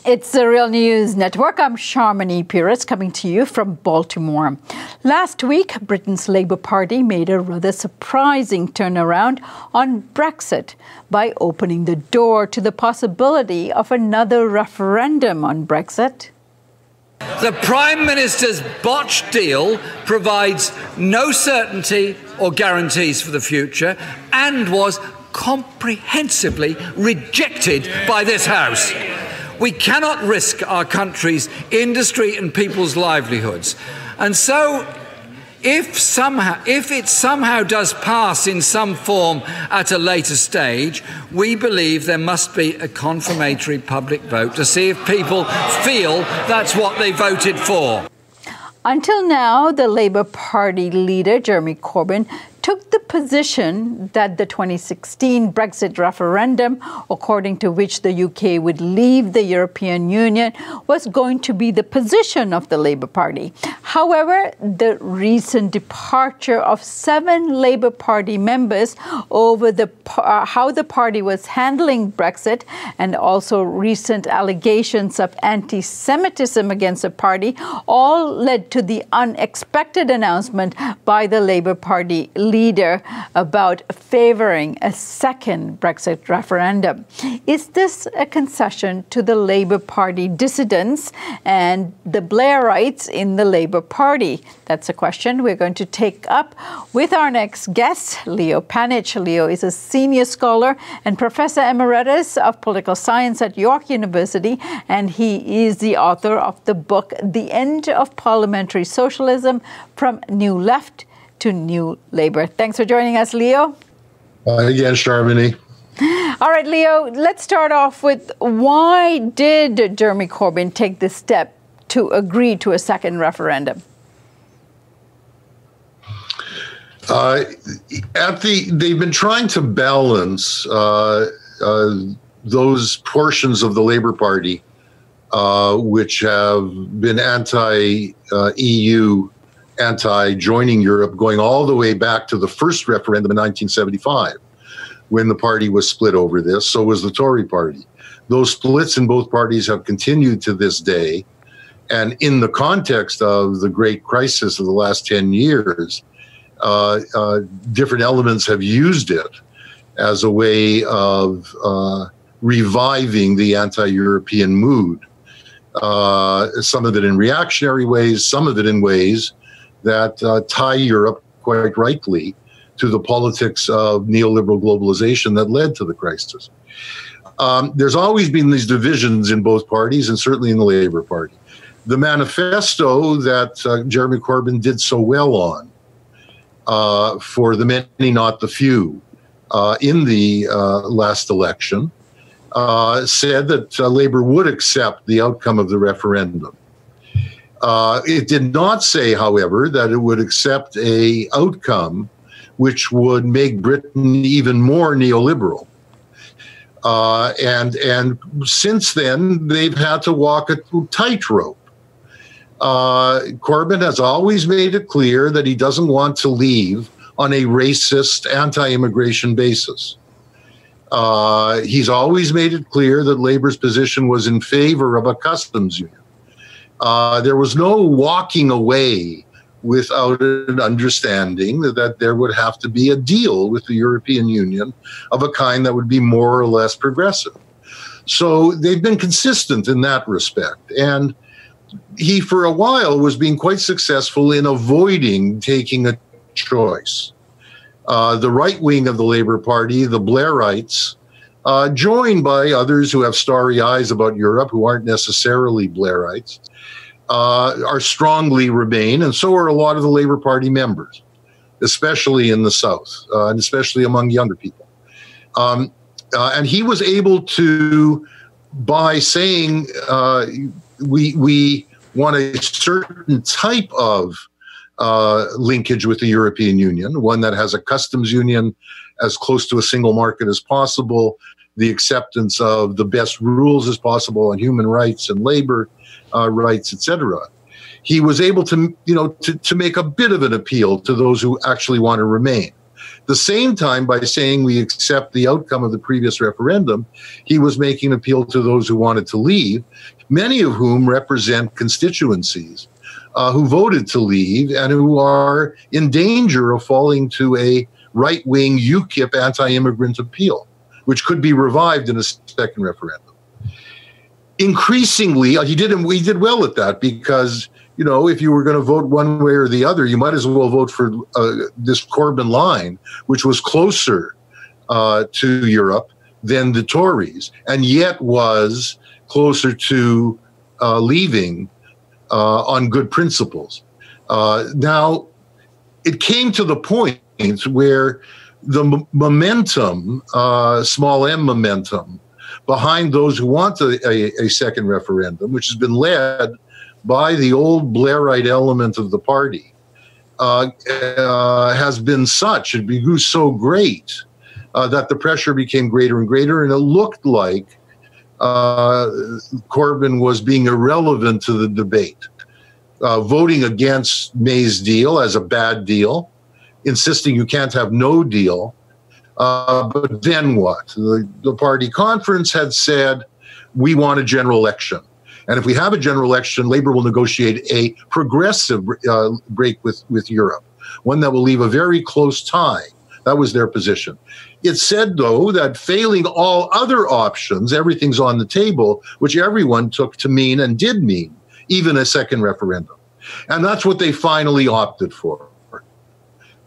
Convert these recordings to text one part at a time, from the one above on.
It's the Real News Network. I'm Sharmini Pires coming to you from Baltimore. Last week, Britain's Labour Party made a rather surprising turnaround on Brexit by opening the door to the possibility of another referendum on Brexit. The Prime Minister's botched deal provides no certainty or guarantees for the future and was comprehensively rejected by this House. We cannot risk our country's industry and people's livelihoods. And so, if it somehow does pass in some form at a later stage, we believe there must be a confirmatory public vote to see if people feel that's what they voted for. Until now, the Labour Party leader, Jeremy Corbyn, took the position that the 2016 Brexit referendum, according to which the UK would leave the European Union, was going to be the position of the Labour Party. However, the recent departure of 7 Labour Party members over how the party was handling Brexit, and also recent allegations of anti-Semitism against the party, all led to the unexpected announcement by the Labour Party leader about favouring a second Brexit referendum. Is this a concession to the Labour Party dissidents and the Blairites in the Labour Party? That's a question we're going to take up with our next guest, Leo Panitch. Leo is a senior scholar and professor emeritus of political science at York University, and he is the author of the book, The End of Parliamentary Socialism, From New Left to New Labour. Thanks for joining us, Leo. Again, Sharmini. All right, Leo, let's start off with why did Jeremy Corbyn take this step to agree to a second referendum? They've been trying to balance those portions of the Labour Party which have been anti-EU, anti-joining Europe, going all the way back to the first referendum in 1975, when the party was split over this. So was the Tory party. Those splits in both parties have continued to this day. And in the context of the great crisis of the last 10 years, different elements have used it as a way of reviving the anti-European mood. Some of it in reactionary ways, some of it in ways that tie Europe, quite rightly, to the politics of neoliberal globalization that led to the crisis. There's always been these divisions in both parties, and certainly in the Labour Party. The manifesto that Jeremy Corbyn did so well on, for the many, not the few, in the last election, said that Labour would accept the outcome of the referendum. It did not say, however, that it would accept an outcome which would make Britain even more neoliberal. And since then, they've had to walk a tightrope. Corbyn has always made it clear that he doesn't want to leave on a racist, anti-immigration basis. He's always made it clear that Labour's position was in favor of a customs union. There was no walking away without an understanding that there would have to be a deal with the European Union of a kind that would be more or less progressive. So they've been consistent in that respect. And he, for a while, was being quite successful in avoiding taking a choice. The right wing of the Labour Party, the Blairites, joined by others who have starry eyes about Europe, who aren't necessarily Blairites, are strongly Remain, and so are a lot of the Labour Party members, especially in the South, and especially among younger people. And he was able to, by saying we want a certain type of linkage with the European Union, one that has a customs union as close to a single market as possible, the acceptance of the best rules as possible on human rights and labor rights, etc. He was able to, to make a bit of an appeal to those who actually want to remain. The same time, by saying we accept the outcome of the previous referendum, he was making an appeal to those who wanted to leave, many of whom represent constituencies who voted to leave and who are in danger of falling to a right-wing UKIP anti-immigrant appeal, which could be revived in a second referendum. Increasingly, we did well at that because, you know, if you were going to vote one way or the other, you might as well vote for this Corbyn line, which was closer to Europe than the Tories, and yet was closer to leaving on good principles. Now, it came to the point where the momentum, small m momentum, behind those who want a second referendum, which has been led by the old Blairite element of the party, has been such, it grew so great that the pressure became greater and greater, and it looked like Corbyn was being irrelevant to the debate, voting against May's deal as a bad deal, insisting you can't have no deal. But then what? The party conference had said, we want a general election. And if we have a general election, Labour will negotiate a progressive break with Europe, one that will leave a very close tie. That was their position. It said, though, that failing all other options, everything's on the table, which everyone took to mean and did mean, even a second referendum. And that's what they finally opted for.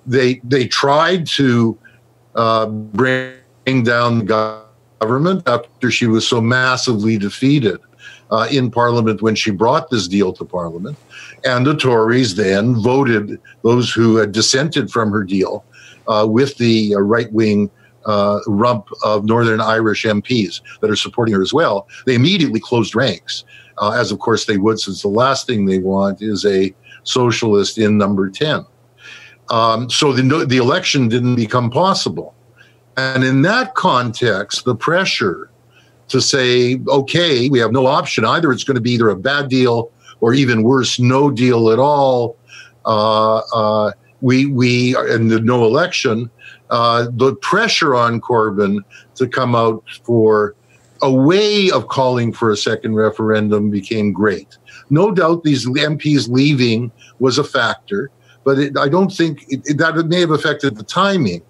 They tried to bring down the government after she was so massively defeated in Parliament when she brought this deal to Parliament. And the Tories then voted, those who had dissented from her deal, with the right-wing rump of Northern Irish MPs that are supporting her as well. They immediately closed ranks, as of course they would, since the last thing they want is a socialist in number 10. So the election didn't become possible. And in that context, the pressure to say, okay, we have no option. Either it's going to be either a bad deal or even worse, no deal at all. We and the no election, the pressure on Corbyn to come out for a way of calling for a second referendum became great. No doubt these MPs leaving was a factor, but I don't think that it may have affected the timing.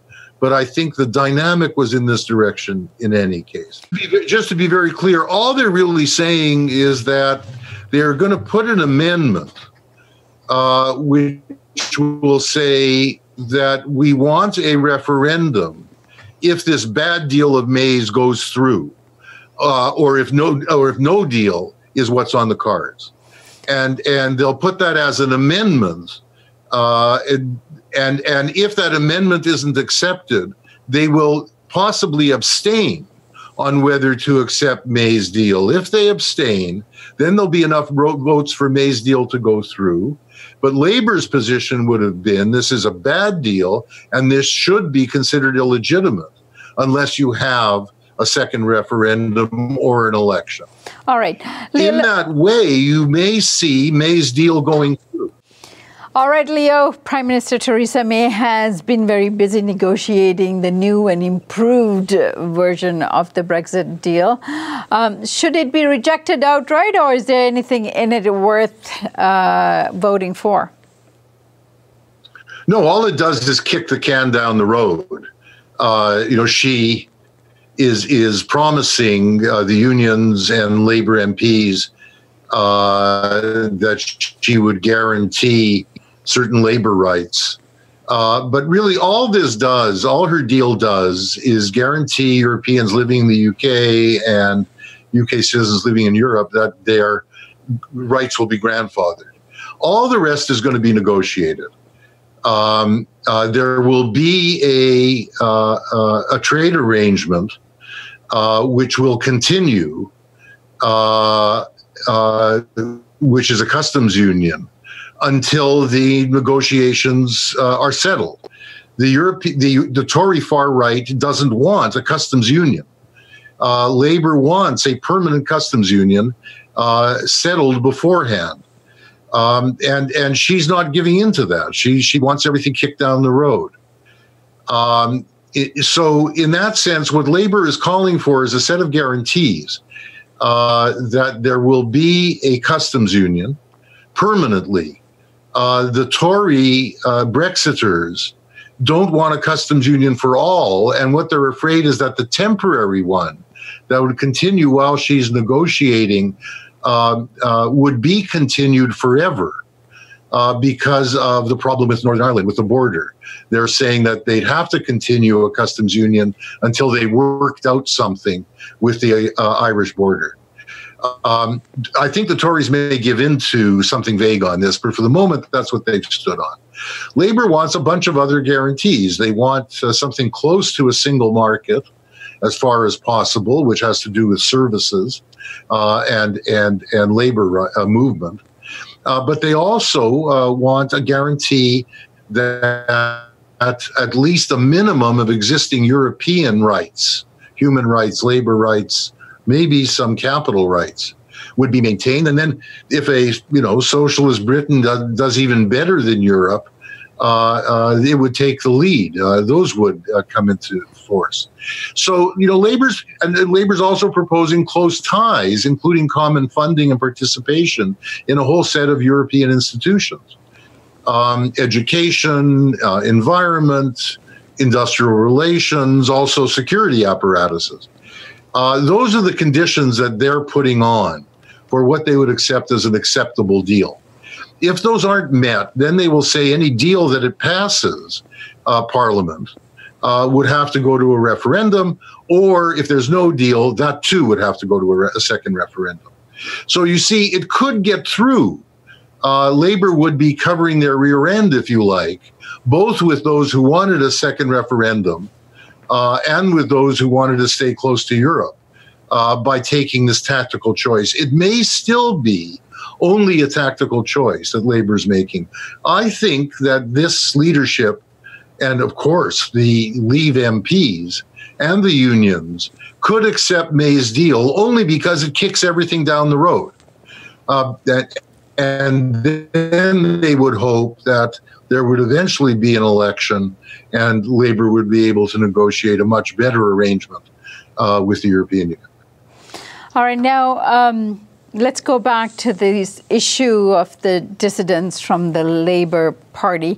But I think the dynamic was in this direction in any case. Just to be very clear, all they're really saying is that they're going to put an amendment which will say that we want a referendum if this bad deal of May's goes through, or if no deal is what's on the cards, and they'll put that as an amendment. And if that amendment isn't accepted, they will possibly abstain on whether to accept May's deal. If they abstain, then there'll be enough votes for May's deal to go through. But Labour's position would have been, this is a bad deal, and this should be considered illegitimate unless you have a second referendum or an election. All right. In that way, you may see May's deal going through. All right, Leo, Prime Minister Theresa May has been very busy negotiating the new and improved version of the Brexit deal. Should it be rejected outright, or is there anything in it worth voting for? No, all it does is kick the can down the road. She is promising the unions and Labour MPs that she would guarantee certain labor rights. But really all her deal does is guarantee Europeans living in the UK and UK citizens living in Europe that their rights will be grandfathered. All the rest is going to be negotiated. There will be a trade arrangement which will continue, which is a customs union, until the negotiations are settled. The Tory far right doesn't want a customs union. Labour wants a permanent customs union settled beforehand. And she's not giving in to that. She wants everything kicked down the road. So in that sense, what Labour is calling for is a set of guarantees that there will be a customs union permanently. The Tory Brexiters don't want a customs union for all, and what they're afraid is that the temporary one that would continue while she's negotiating would be continued forever because of the problem with Northern Ireland, with the border. They're saying that they'd have to continue a customs union until they worked out something with the Irish border. I think the Tories may give in to something vague on this, but for the moment, that's what they've stood on. Labour wants a bunch of other guarantees. They want something close to a single market as far as possible, which has to do with services and labour movement. But they also want a guarantee that at least a minimum of existing European rights, human rights, labour rights, maybe some capital rights would be maintained. And then if a socialist Britain does even better than Europe, it would take the lead. Those would come into force. So, Labour's also proposing close ties, including common funding and participation in a whole set of European institutions. Education, environment, industrial relations, also security apparatuses. Those are the conditions that they're putting on for what they would accept as an acceptable deal. If those aren't met, then they will say any deal that it passes Parliament would have to go to a referendum, or if there's no deal, that too would have to go to a second referendum. So you see, it could get through. Labour would be covering their rear end, if you like, both with those who wanted a second referendum and with those who wanted to stay close to Europe by taking this tactical choice. It may still be only a tactical choice that Labour's making. I think that this leadership, and of course the Leave MPs and the unions, could accept May's deal only because it kicks everything down the road. And then they would hope that there would eventually be an election and Labour would be able to negotiate a much better arrangement with the European Union. All right, now let's go back to this issue of the dissidents from the Labour Party.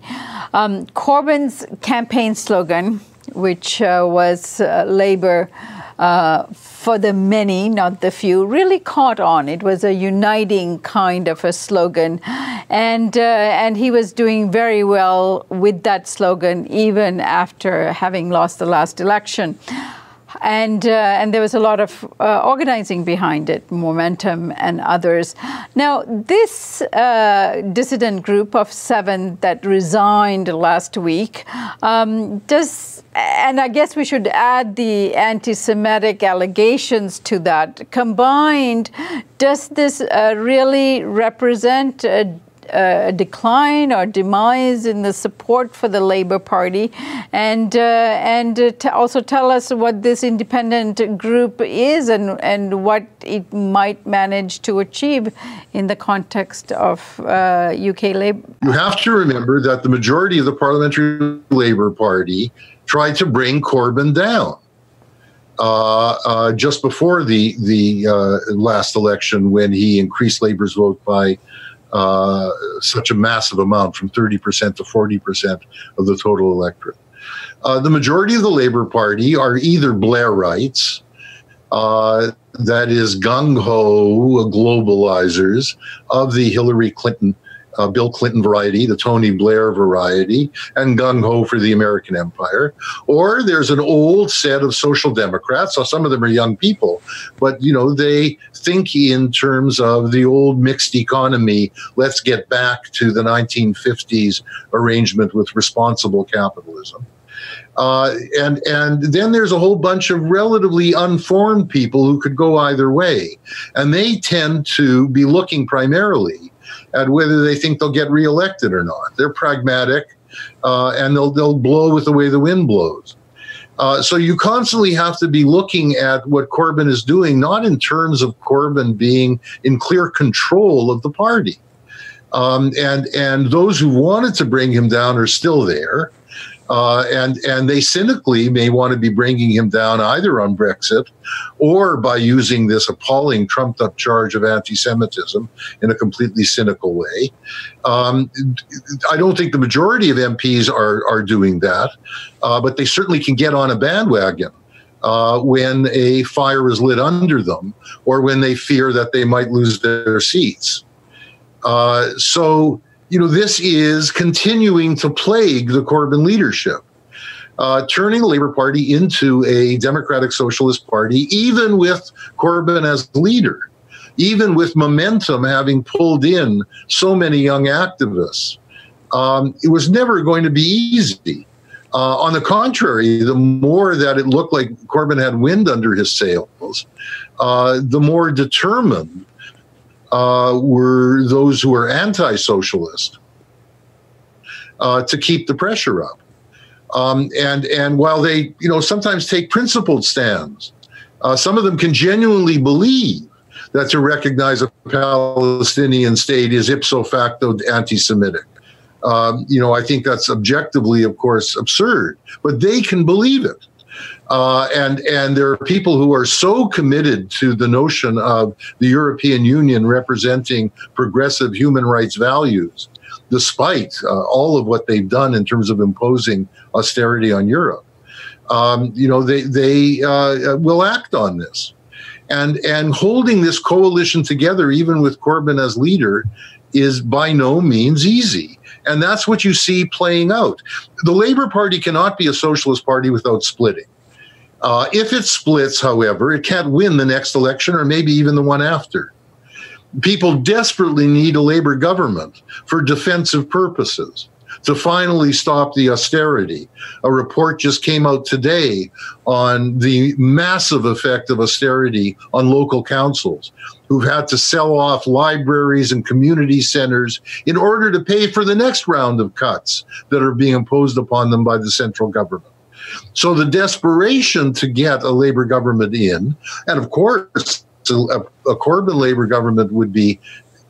Corbyn's campaign slogan, which was Labour for the many, not the few, really caught on. It was a uniting kind of a slogan. And he was doing very well with that slogan, even after having lost the last election. And there was a lot of organizing behind it, Momentum and others. Now, this dissident group of 7 that resigned last week and I guess we should add the anti-Semitic allegations to that. Combined, does this really represent a decline or demise in the support for the Labour Party, and also tell us what this independent group is and what it might manage to achieve in the context of UK Labour? You have to remember that the majority of the Parliamentary Labour Party tried to bring Corbyn down just before the last election, when he increased Labour's vote by such a massive amount, from 30% to 40% of the total electorate. The majority of the Labour Party are either Blairites, that is gung-ho globalizers of the Hillary Clinton, Bill Clinton variety, the Tony Blair variety, and gung-ho for the American empire. Or there's an old set of social democrats. So some of them are young people, but they think in terms of the old mixed economy. Let's get back to the 1950s arrangement with responsible capitalism. And then there's a whole bunch of relatively unformed people who could go either way. And they tend to be looking primarily at whether they think they'll get reelected or not. They're pragmatic, and they'll blow with the way the wind blows. So you constantly have to be looking at what Corbyn is doing, not in terms of Corbyn being in clear control of the party. And those who wanted to bring him down are still there. And they cynically may want to be bringing him down either on Brexit or by using this appalling trumped-up charge of anti-Semitism in a completely cynical way. I don't think the majority of MPs are doing that, but they certainly can get on a bandwagon when a fire is lit under them or when they fear that they might lose their seats. So, this is continuing to plague the Corbyn leadership, turning the Labour Party into a democratic socialist party, even with Corbyn as leader, even with Momentum having pulled in so many young activists. It was never going to be easy. On the contrary, the more that it looked like Corbyn had wind under his sails, the more determined were those who were anti-socialist to keep the pressure up. And while they, sometimes take principled stands, some of them can genuinely believe that to recognize a Palestinian state is ipso facto anti-Semitic. I think that's objectively, of course, absurd, but they can believe it. And there are people who are so committed to the notion of the European Union representing progressive human rights values, despite all of what they've done in terms of imposing austerity on Europe. They will act on this. And holding this coalition together, even with Corbyn as leader, is by no means easy. And that's what you see playing out. The Labour Party cannot be a socialist party without splitting. If it splits, however, it can't win the next election or maybe even the one after. People desperately need a Labour government for defensive purposes to finally stop the austerity. A report just came out today on the massive effect of austerity on local councils who've had to sell off libraries and community centers in order to pay for the next round of cuts that are being imposed upon them by the central government. So the desperation to get a Labour government in, and of course, a Corbyn Labour government would be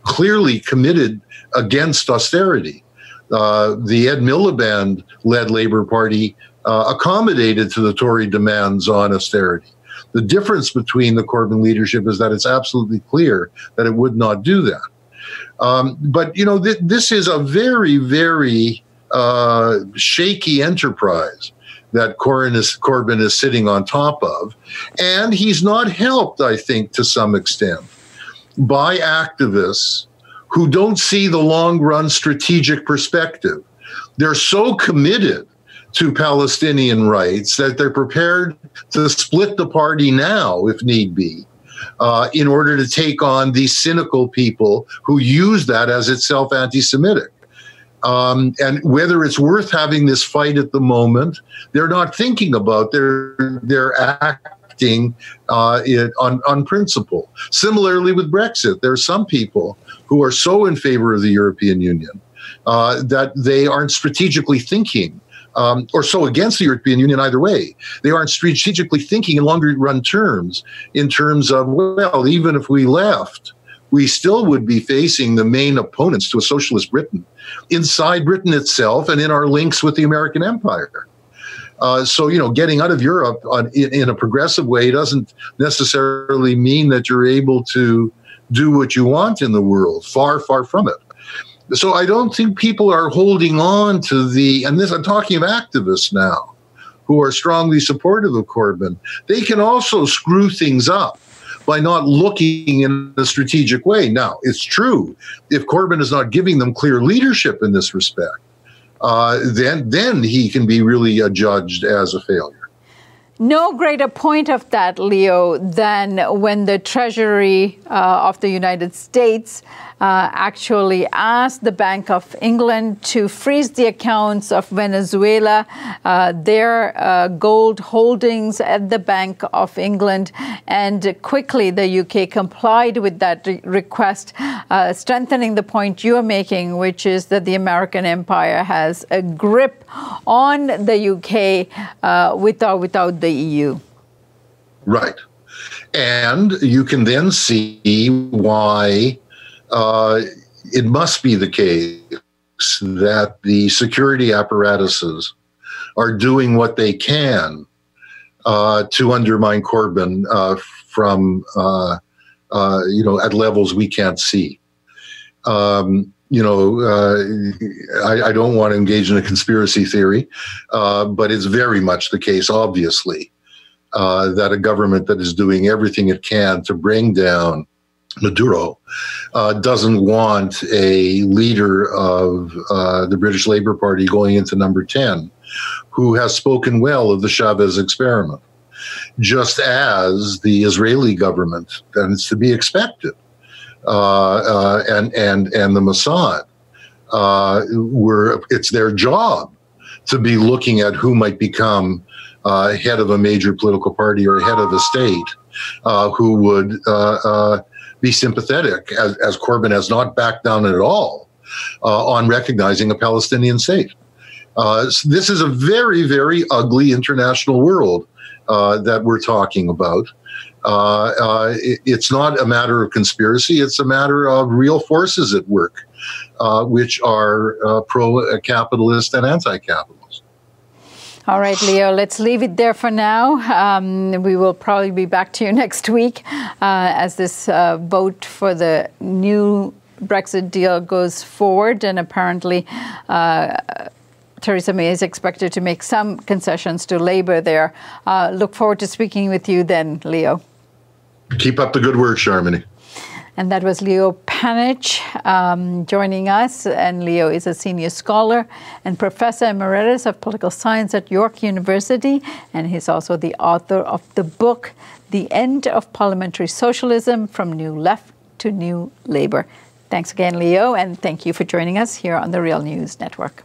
clearly committed against austerity. The Ed Miliband-led Labour Party accommodated to the Tory demands on austerity. The difference between the Corbyn leadership is that it's absolutely clear that it would not do that. But, this is a very, very shaky enterprise that Corbyn is sitting on top of. And he's not helped, I think, to some extent, by activists who don't see the long-run strategic perspective. They're so committed to Palestinian rights that they're prepared to split the party now, if need be, in order to take on these cynical people who use that as itself anti-Semitic. And whether it's worth having this fight at the moment, they're not thinking about. They're acting on principle. Similarly with Brexit, there are some people who are so in favor of the European Union that they aren't strategically thinking, or so against the European Union either way. They aren't strategically thinking in longer run terms, in terms of, well, even if we left, we still would be facing the main opponents to a socialist Britain inside Britain itself and in our links with the American empire. So, getting out of Europe in a progressive way doesn't necessarily mean that you're able to do what you want in the world. Far, far from it. So I don't think people are holding on to and this, I'm talking of activists now, who are strongly supportive of Corbyn. They can also screw things up by not looking in a strategic way. Now, it's true, if Corbyn is not giving them clear leadership in this respect, then he can be really judged as a failure. No greater point of that, Leo, than when the Treasury of the United States actually asked the Bank of England to freeze the accounts of Venezuela, their gold holdings at the Bank of England. And quickly, the UK complied with that request, strengthening the point you're making, which is that the American empire has a grip on the UK without the EU. Right. And you can then see why it must be the case that the security apparatuses are doing what they can to undermine Corbyn from at levels we can't see. I don't want to engage in a conspiracy theory, but it's very much the case, obviously, that a government that is doing everything it can to bring down Maduro doesn't want a leader of the British Labour Party going into number 10 who has spoken well of the Chavez experiment, just as the Israeli government, and it's to be expected, and the Mossad it's their job to be looking at who might become head of a major political party or head of a state who would be sympathetic, as Corbyn has not backed down at all, on recognizing a Palestinian state. This is a very, very ugly international world that we're talking about. It's not a matter of conspiracy. It's a matter of real forces at work, which are pro-capitalist and anti-capitalist. All right, Leo, let's leave it there for now. We will probably be back to you next week as this vote for the new Brexit deal goes forward. And apparently, Theresa May is expected to make some concessions to Labour there. Look forward to speaking with you then, Leo. Keep up the good work, Sharmini. And that was Leo Panitch joining us. And Leo is a senior scholar and professor emeritus of political science at York University. And he's also the author of the book, The End of Parliamentary Socialism, From New Left to New Labour. Thanks again, Leo, and thank you for joining us here on the Real News Network.